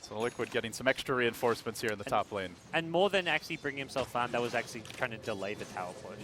So Liquid getting some extra reinforcements here in the top lane. And more than actually bringing himself farm, that was actually trying to delay the tower push.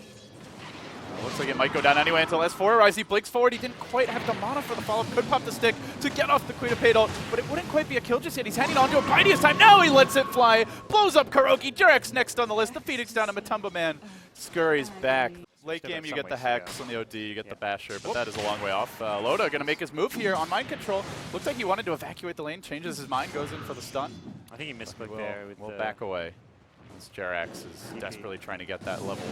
Looks like it might go down anyway until S4 arrives. He blinks forward. He didn't quite have the mana for the follow-up. Could pop the stick to get off the Queen of Paid ult, but it wouldn't quite be a kill just yet. He's hanging on to a Bidey this time. Now he lets it fly. Blows up Kuroki. Jurex next on the list. The Phoenix down to Matumba Man. Scurries back. Late game, you get the Hex on the OD, you get the Basher, but that is a long way off. Loda going to make his move here on mind control. Looks like he wanted to evacuate the lane, changes his mind, goes in for the stun. I think he misclicked there. We'll back away. As Jurex is desperately trying to get that level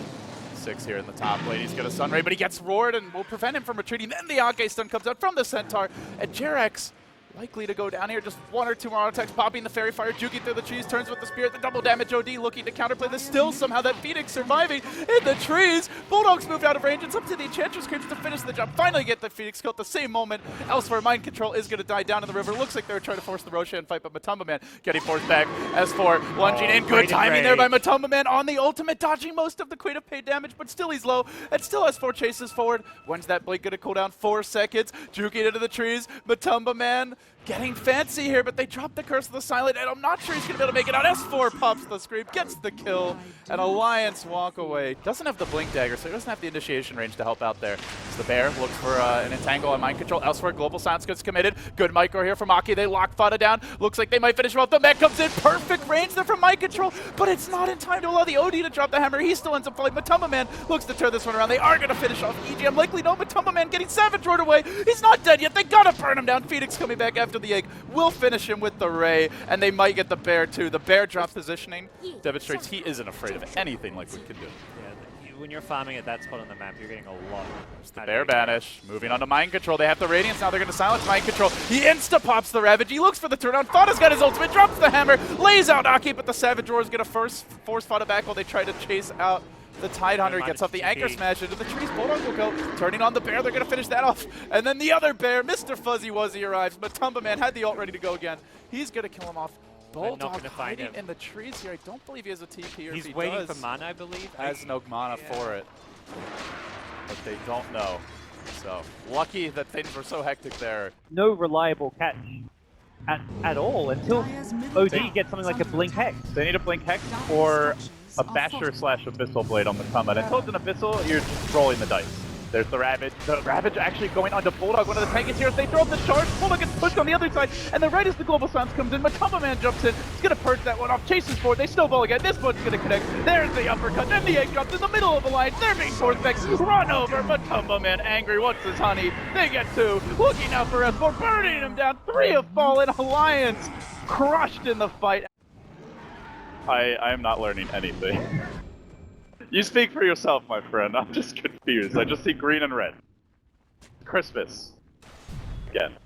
6 here in the top lane. He's got a Sunray, but he gets roared and will prevent him from retreating. Then the Anke stun comes out from the Centaur, and Jurex likely to go down here. Just one or two more auto attacks, popping the Fairy Fire, juking through the trees, turns with the Spirit, the double damage OD looking to counterplay this. Still somehow that Phoenix surviving in the trees. Bulldogs moved out of range. It's up to the Enchantress Creeps to finish the job. Finally get the Phoenix kill at the same moment. Elsewhere, Mind Control is going to die down in the river. Looks like they were trying to force the Roshan fight, but Matumba Man getting forced back. S4 lunging in. Good timing there by Matumba Man on the ultimate, dodging most of the Queen of Paid damage, but still he's low. And still S4 chases forward. When's that blink going to cool down? 4 seconds. Juking into the trees. Matumba Man getting fancy here, but they drop the Curse of the Silent, and I'm not sure he's going to be able to make it out. S4 pops the scream, gets the kill, and Alliance walk away. Doesn't have the Blink Dagger, so he doesn't have the initiation range to help out there. As the Bear looks for an entangle on Mind Control. Elsewhere, Global Silence gets committed. Good micro here from Aki. They lock Fada down. Looks like they might finish him off. The mech comes in. Perfect range there from Mind Control, but it's not in time to allow the OD to drop the hammer. He still ends up falling. Matumba Man looks to turn this one around. They are going to finish off EGM. Likely no. Matumba Man getting Savage Roared away. He's not dead yet. They got to burn him down. Phoenix coming back after the egg. Will finish him with the Ray, and they might get the Bear too. The Bear drop positioning demonstrates he isn't afraid of anything Liquid can do. Yeah, when you're farming at that spot on the map, you're getting a lot. It's the Bear banish. Moving on to Mind Control. They have the Radiance now. They're going to silence Mind Control. He insta-pops the Ravage. He looks for the turn-on. Fada's got his ultimate. Drops the hammer. Lays out Aki, but the Savage Roar is going to force Fada back while they try to chase out the Tidehunter. Gets off the Anchor Smash into the trees. Bulldog will go. Turning on the Bear. They're going to finish that off. And then the other Bear, Mr. Fuzzy Wuzzy, arrives. Matumba Man had the ult ready to go again. He's going to kill him off. Bulldog hiding in the trees here. I don't believe he has a TP, or he's if he waiting does, for mana, I believe. Has no mana for it. But they don't know. So lucky that things were so hectic there. No reliable catch at all until OD gets something like a Blink Hex. They need a Blink Hex or a Basher / Abyssal Blade on the combat. Until it's an Abyssal, you're just rolling the dice. There's the Ravage. The Ravage actually going onto Bulldog, one of the tankies here. They throw up the charge. Bulldog gets pushed on the other side. And then right as the Global Silence comes in, Matumba Man jumps in. He's going to purge that one off. Chases forward. They snowball again. This one's going to connect. There's the uppercut. Then the egg drops in the middle of the line. They're being forced back. Run over. Matumba Man angry. What's his honey? They get 2. Looking out for S4. Burning him down. 3 have fallen. Alliance crushed in the fight. I am not learning anything. You speak for yourself, my friend. I'm just confused. I just see green and red. Christmas. Again.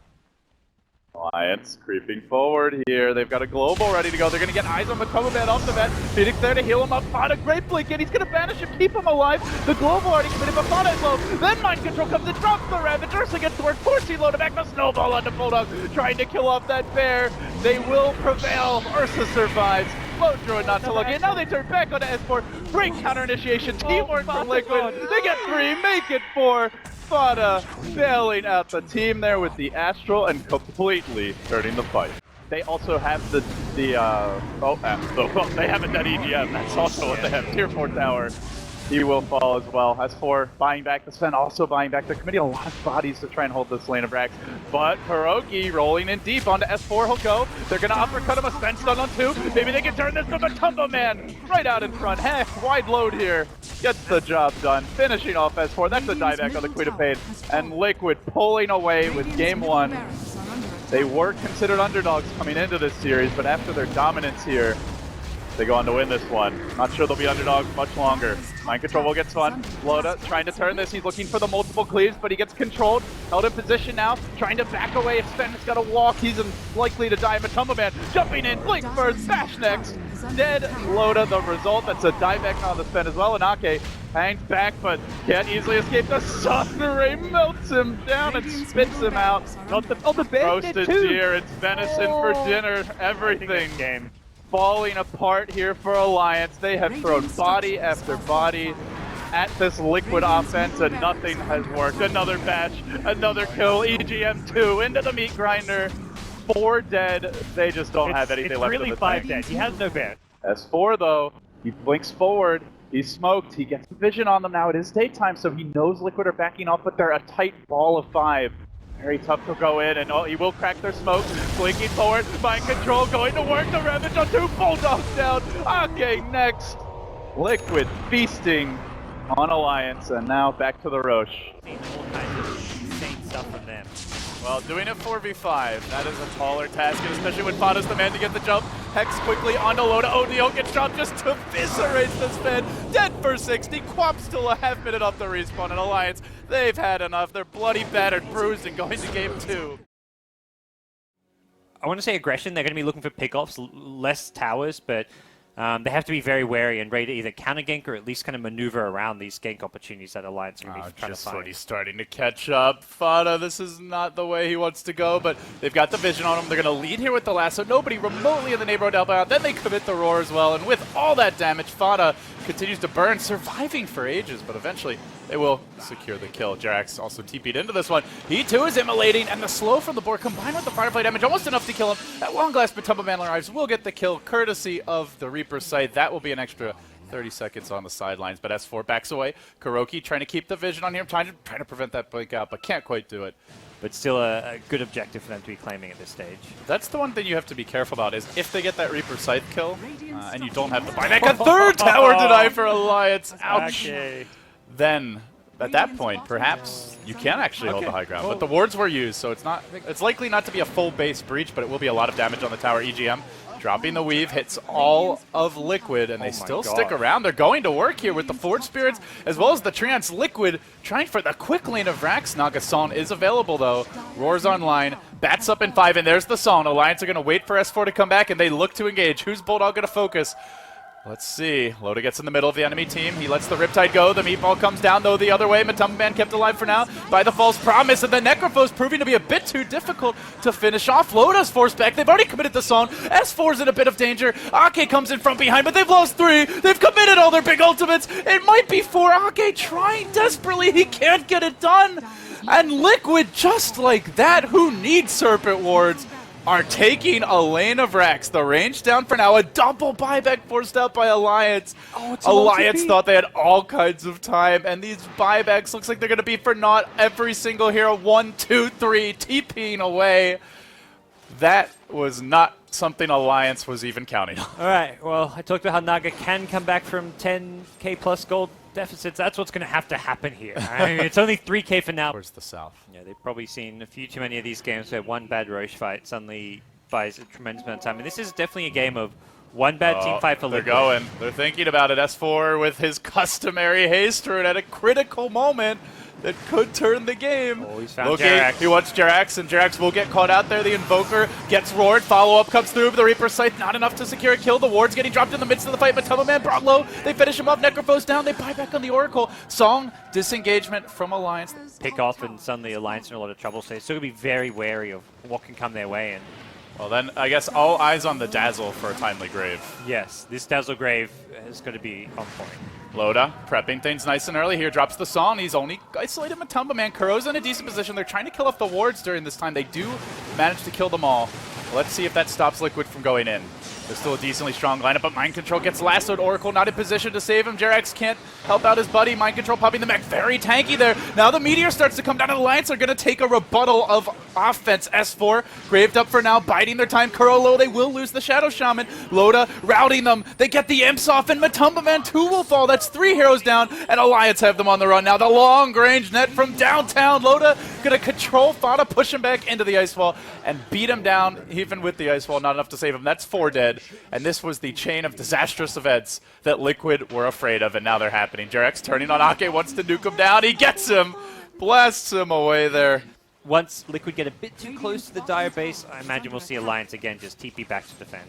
Alliance creeping forward here. They've got a global ready to go. They're going to get eyes on Matumba Man off the bat. Phoenix there to heal him up. Fada, great blink in. He's going to banish him, keep him alive. The global already committed, but Fada is low. Then Mind Control comes in, drops the Ravage. Ursa gets to work, forcing Loda back. The snowball onto Bulldog, trying to kill off that Bear. They will prevail. Ursa survives. Low Druid not so lucky. And now they turn back onto S4. Great counter initiation. Teamwork from Liquid. They get 3, make it 4. Fada bailing out the team there with the Astral and completely turning the fight. They also have they have a dead EGM. That's also what they have. Tier 4 tower. He will fall as well. S4 buying back the Sven, also buying back. They're committing a lot of bodies to try and hold this lane of Rax. But Kuroki rolling in deep onto S4. He'll go. They're going to uppercut him. A Sven stun on 2. Maybe they can turn this to Matumba Man right out in front. Heck, wide load here. Gets the job done. Finishing off S4. That's a dieback on the Queen of Paid. And Liquid pulling away with game 1. They were considered underdogs coming into this series, but after their dominance here, they go on to win this one. Not sure they'll be underdogs much longer. Mind Control will get spun. Loda trying to turn this. He's looking for the multiple cleaves, but he gets controlled. Held in position now. Trying to back away. If Sven's got to walk, he's likely to die. Matumba Man jumping in. Blink first. Bash next. Dead Loda the result. That's a dieback on the Sven as well. And Ake hangs back, but can't easily escape. The Sunray melts him down and spits him out. The Bear roasted deer. It's venison for dinner. Everything. Game. Falling apart here for Alliance. They have thrown body after body at this Liquid offense and nothing has worked. Another bash, another kill, EGM 2 into the meat grinder. 4 dead. They just don't have anything it's left really in the 5 tank. dead. He has no bear. S4 though, he blinks forward. He's smoked. He gets vision on them now. It is daytime, so he knows Liquid are backing off, but they're a tight ball of 5. Very tough to go in, and he will crack their smoke. Blinking forward, mind control going to work. The Ravage on 2 Bulldogs down. Okay, next. Liquid feasting on Alliance, and now back to the Roche. Seen all kinds of insane stuff from them. Well, doing it 4v5, that is a taller task, and especially when Fada's the man to get the jump. Hex quickly onto Loda. O'Neal gets dropped just to eviscerate this Fed. Dead for 60. Quap still a half minute off the respawn, and Alliance, they've had enough. They're bloody, battered, bruised, and going to game 2. I want to say aggression. They're going to be looking for pickoffs, less towers, but they have to be very wary and ready to either counter gank or at least kind of maneuver around these gank opportunities that Alliance are going to be trying to Just when find. he's starting to catch up. Fada, this is not the way he wants to go, but they've got the vision on him. They're going to lead here with the lasso. Nobody remotely in the neighborhood outbound. Then they commit the roar as well, and with all that damage, Fada continues to burn, surviving for ages, but eventually they will secure the kill. Jerax also TP'd into this one. He too is immolating, and the slow from the board combined with the Firefly damage, almost enough to kill him. At long last, Matumba Man arrives, will get the kill, courtesy of the Reaper's Sight. That will be an extra 30 seconds on the sidelines, but S4 backs away. Kuroki trying to keep the vision on him, trying to prevent that blink out, but can't quite do it. But still a good objective for them to be claiming at this stage. That's the one thing you have to be careful about, is if they get that Reaper Scythe kill, and you don't have the buyback, a third tower deny for Alliance, ouch! Okay. Then, at that point, perhaps you can actually hold the high ground. But the wards were used, so it's likely not to be a full base breach, but it will be a lot of damage on the tower. EGM dropping the weave, hits all of Liquid, and they still stick around. They're going to work here with the Forge Spirits, as well as the Treants. Liquid trying for the quick lane of Rax. Nagasan is available, though. Roar's online, bats up in 5, and there's the Song. Alliance are going to wait for S4 to come back, and they look to engage. Who's Bulldog going to focus? Let's see. Loda gets in the middle of the enemy team. He lets the Riptide go. The Meatball comes down, though, the other way. Matumba Man kept alive for now by the False Promise, and the Necropho's proving to be a bit too difficult to finish off. Loda's forced back. They've already committed the Song. S4's in a bit of danger. Ake comes in from behind, but they've lost 3. They've committed all their big ultimates. It might be 4. Ake trying desperately. He can't get it done. And Liquid, just like that, who needs Serpent Wards, are taking a lane of Rax. The range down for now. A double buyback forced out by Alliance. Alliance thought they had all kinds of time, and these buybacks looks like they're going to be for not every single hero. 1, 2, 3, TPing away. That was not something Alliance was even counting on. All right, well, I talked about how Naga can come back from 10k plus gold deficits. That's what's going to happen here. I mean, it's only 3k for now. Towards the south. Yeah, they've probably seen a few too many of these games where one bad Roche fight suddenly buys a tremendous amount of time. And this is definitely a game of one bad team fight for Liquid. They're going. They're thinking about it. S4 with his customary haste rune at a critical moment that could turn the game. Oh, he's found Jerax. He wants Jerax, and Jerax will get caught out there. The Invoker gets roared. Follow-up comes through, but the Reaper's Scythe not enough to secure a kill. The ward's getting dropped in the midst of the fight, but Matumba Man brought low. They finish him off. Necropho's down. They buy back on the Oracle. Song, disengagement from Alliance. Pick off, and suddenly Alliance in a lot of trouble. So they're still going to be very wary of what can come their way. And Well, then I guess all eyes on the Dazzle for a timely grave. yes, this Dazzle Grave is going to be on point. Loda prepping things nice and early here, drops the Song. He's only isolated Matumba Man. Kuro's in a decent position. They're trying to kill off the wards during this time. They do manage to kill them all. Let's see if that stops Liquid from going in. There's still a decently strong lineup, but Mind Control gets lassoed. Oracle not in position to save him. Jerax can't help out his buddy. Mind Control popping the mech. Very tanky there. Now the Meteor starts to come down, and Alliance are going to take a rebuttal of offense. S4 graved up for now, biding their time. Kuro low. They will lose the Shadow Shaman. Loda routing them. They get the Imps off, and Matumba Man 2 will fall. That's 3 heroes down, and Alliance have them on the run. Now the long range net from downtown. Loda going to control Fada, push him back into the ice wall, and beat him down, even with the ice wall. Not enough to save him. That's 4 dead. And this was the chain of disastrous events that Liquid were afraid of, and now they're happening. Jerax turning on Ake, wants to nuke him down. He gets him, blasts him away there. Once Liquid get a bit too close to the Dire base, I imagine we'll see Alliance again just TP back to defend.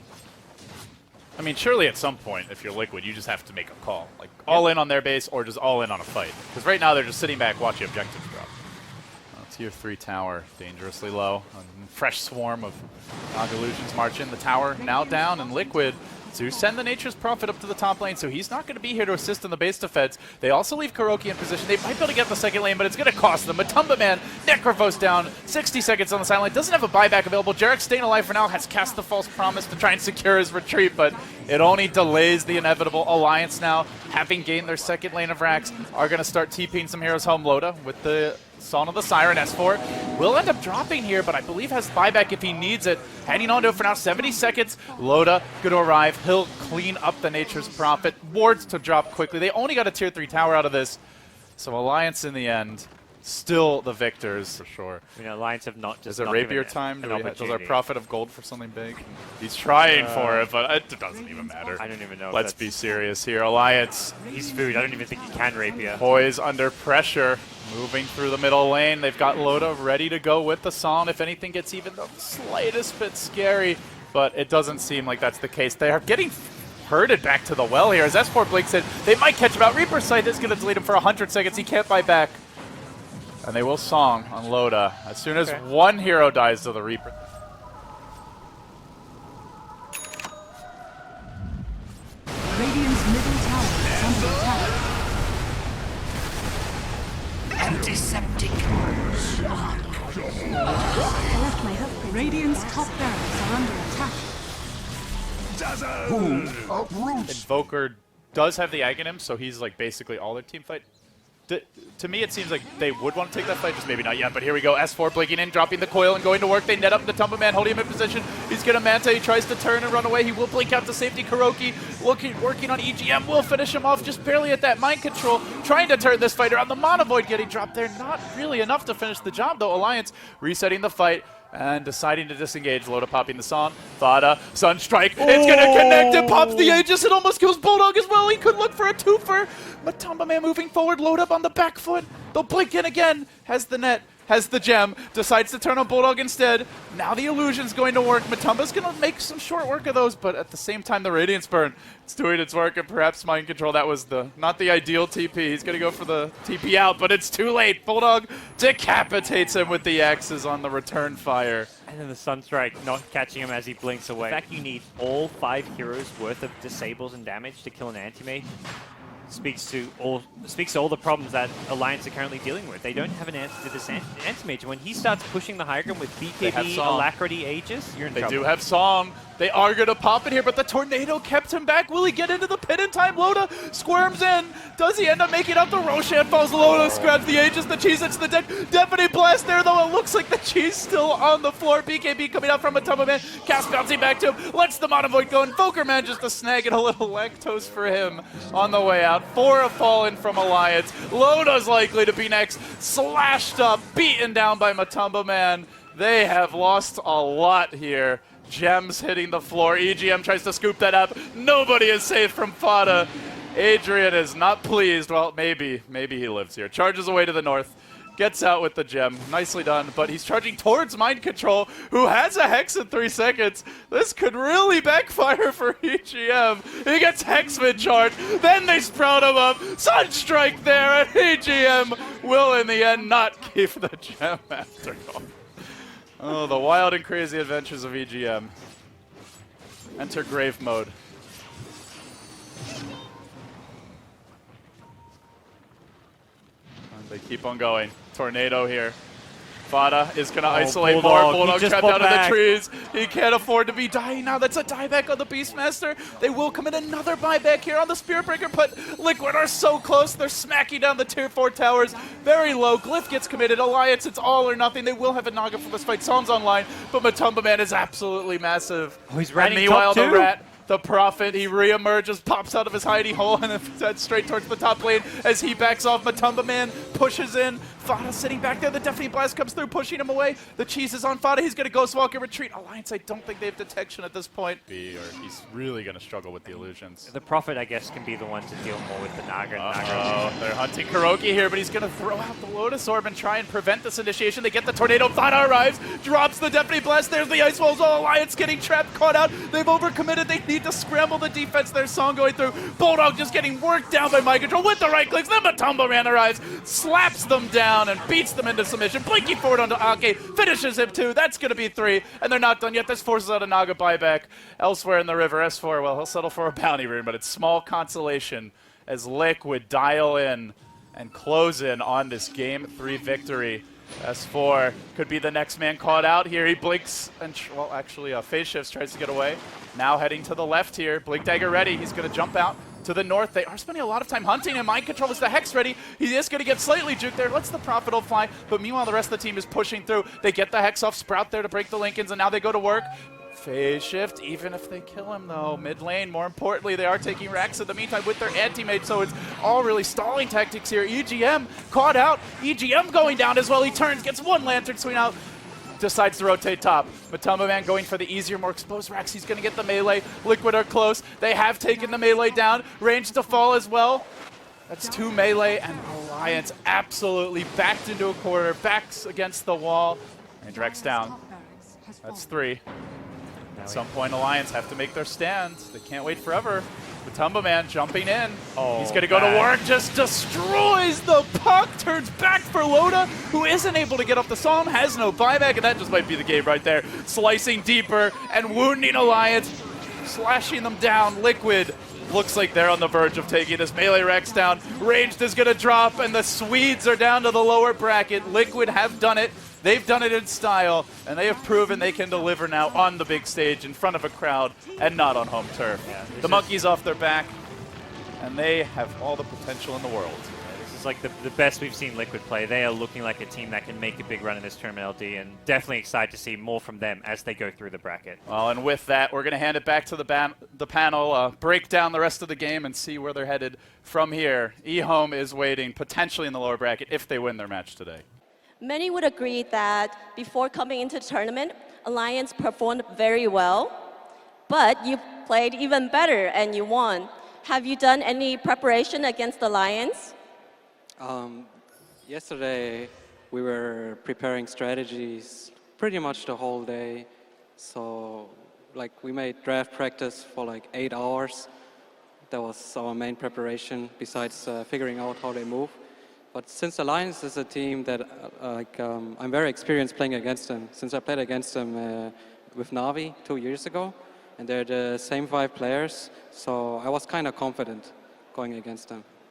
I mean, surely at some point, if you're Liquid, you just have to make a call. Like, all in on their base or just all in on a fight. Because right now they're just sitting back watching objectives drop. Tier 3 tower, dangerously low. A fresh swarm of Naga Illusions march in. The tower now down, and Liquid to send the Nature's Prophet up to the top lane, so he's not going to be here to assist in the base defense. They also leave Kuroki in position. They might be able to get the second lane, but it's going to cost them. Matumba Man, Necrovos down, 60 seconds on the sideline. Doesn't have a buyback available. Jarek staying alive for now, has cast the False Promise to try and secure his retreat, but it only delays the inevitable. Alliance now, having gained their second lane of racks, are going to start TPing some heroes home. Loda with the Song of the Siren. S4 will end up dropping here, but I believe has buyback if he needs it. Hanging on to it for now, 70 seconds. Loda going to arrive. He'll clean up the Nature's Prophet. Wards to drop quickly. They only got a tier 3 tower out of this. So Alliance in the end, still the victors for sure. Alliance have not just Is it not rapier given time? an Does our Prophet of Gold for something big? He's trying for it, but it doesn't even matter. I don't even know. Let's be serious here. Alliance. He's food. I don't even think he can rapier. Poise under pressure. Moving through the middle lane. They've got Loda ready to go with the Song. If anything gets even the slightest bit scary, but it doesn't seem like that's the case. They are getting herded back to the well here. As S4 blinks in, they might catch him out. Reaper's Sight is going to delete him for 100 seconds. He can't buy back. And they will Song on Loda. As soon as one hero dies to the Reaper. Radiant's middle tower is under attack. Antiseptic. I left my hook. Radiant's top barracks are under attack. Invoker does have the Aghanim, so he's like basically all their team fight. To me, it seems like they would want to take that fight, just maybe not yet. But here we go. S4 blinking in, dropping the coil and going to work. They net up the Tumble Man, holding him in position. He's going to Manta. He tries to turn and run away. He will blink out to safety. Kuroki working on EGM. Will finish him off just barely at that mind control. Trying to turn this fight around. The Mana Void getting dropped there. Not really enough to finish the job, though. Alliance resetting the fight and deciding to disengage. Loda popping the Song. Thada, Sunstrike. It's going to connect. It pops the Aegis. It almost kills Bulldog as well. He could look for a twofer. Matumba Man moving forward. Load up on the back foot. They'll blink in again. Has the net. Has the gem. Decides to turn on Bulldog instead. Now the illusion's going to work. Matumba's going to make some short work of those, but at the same time, the Radiance Burn, it's doing its work, and perhaps Mind Control, that was not the ideal TP. He's going to go for the TP out, but it's too late. Bulldog decapitates him with the axes on the return fire. And then the Sunstrike not catching him as he blinks away. In fact, you need all 5 heroes worth of disables and damage to kill an anti-mage. Speaks to all the problems that Alliance are currently dealing with. They don't have an answer to this anti-mage. When he starts pushing the high ground with BKB, Alacrity, Aegis, you're in trouble. They do have Song. They are going to pop it here, but the tornado kept him back. Will he get into the pit in time? Loda squirms in. Does he end up making up? The Roshan falls. Loda grabs the Aegis. The cheese hits the deck. Deafening blast there, though. It looks like the cheese still on the floor. BKB coming out from a Matumba Man. Cast bouncing back to him. Lets the Mana Void go. Invoker manages to snag it. A little lactose for him on the way out. 4 have fallen from Alliance. Loda's likely to be next. Slashed up, beaten down by Matumba Man. They have lost a lot here. Gems hitting the floor. EGM tries to scoop that up. Nobody is safe from Fada. Adrian is not pleased. Well, maybe he lives here. Charges away to the north. Gets out with the gem. Nicely done. But he's charging towards Mind Control, who has a Hex in 3 seconds. This could really backfire for EGM. He gets Hex mid-charge. Then they sprout him up. Sunstrike there, and EGM will, in the end, not keep the gem after all. Oh, the wild and crazy adventures of EGM. Enter grave mode. And they keep on going. Tornado here. Fada is going to isolate more. Bulldog trapped out of the trees. He can't afford to be dying now. That's a dieback on the Beastmaster. They will come in another buyback here on the Spirit Breaker, but Liquid are so close. They're smacking down the tier 4 towers. Very low. Glyph gets committed. Alliance, it's all or nothing. They will have a Naga for this fight. Song's online, but Matumba Man is absolutely massive. Oh, he's riding meanwhile, top 2. the Rat, the Prophet, he re-emerges, pops out of his hidey hole, and heads straight towards the top lane as he backs off. Matumba Man pushes in. Fada sitting back there. The Deafening Blast comes through, pushing him away. The cheese is on Fada. He's going to Ghost Walk and retreat. Alliance, I don't think they have detection at this point. He's really going to struggle with the illusions. The Prophet, I guess, can be the one to deal more with the Naga. They're hunting Kuroki here, but he's going to throw out the Lotus Orb and try and prevent this initiation. They get the Tornado. Fada arrives, drops the Deafening Blast. There's the Ice Walls. Oh, Alliance getting trapped, caught out. They've overcommitted. They need to scramble the defense. Their Song going through. Bulldog just getting worked down by Mind Control with the right clicks. Then Matumba Man arrives, slaps them down. down and beats them into submission. Blinky forward onto Ake, finishes him too. That's going to be 3, and they're not done yet. This forces out a Naga buyback. Elsewhere in the river, S4, well, he'll settle for a bounty rune, but it's small consolation as Liquid dial in and close in on this Game 3 victory. S4 could be the next man caught out here. He blinks and, well, actually, phase shifts, tries to get away. Now heading to the left here. Blink Dagger ready. He's going to jump out to the north. They are spending a lot of time hunting, and Mind Control is the Hex ready. He is going to get slightly juked there. Lets the Prophet fly, but meanwhile, the rest of the team is pushing through. They get the Hex off Sprout there to break the Lincolns, and now they go to work. Phase shift, even if they kill him though, mid lane, more importantly, they are taking racks in the meantime with their anti-mage, so it's all really stalling tactics here. EGM caught out, EGM going down as well. He turns, gets one Lantern Swing out, decides to rotate top. Matumba Man going for the easier, more exposed racks. He's going to get the melee. Liquid are close. They have taken the melee down. Range to fall as well. That's 2 melee, and Alliance absolutely backed into a corner, backs against the wall. And Drex down. That's 3. At some point, Alliance have to make their stand. They can't wait forever. Matumba Man jumping in. Oh, he's going to go to work, just destroys the puck, turns back for Loda, who isn't able to get off the Psalm, has no buyback, and that just might be the game right there. Slicing deeper and wounding Alliance, slashing them down. Liquid looks like they're on the verge of taking this. Melee Rex down. Ranged is going to drop, and the Swedes are down to the lower bracket. Liquid have done it. They've done it in style, and they have proven they can deliver now on the big stage in front of a crowd and not on home turf. Yeah, the monkey's off their back, and they have all the potential in the world. Yeah, this is like the best we've seen Liquid play. They are looking like a team that can make a big run in this tournament, LD, and definitely excited to see more from them as they go through the bracket. Well, and with that, we're going to hand it back to the panel, break down the rest of the game, and see where they're headed from here. eHome is waiting, potentially in the lower bracket, if they win their match today. Many would agree that before coming into the tournament, Alliance performed very well, but you played even better and you won. Have you done any preparation against Alliance? Yesterday, we were preparing strategies pretty much the whole day. So, like, we made draft practice for like 8 hours. That was our main preparation, besides figuring out how they move. But since Alliance is a team that I'm very experienced playing against them, since I played against them with Na'Vi 2 years ago, and they're the same 5 players, so I was kind of confident going against them.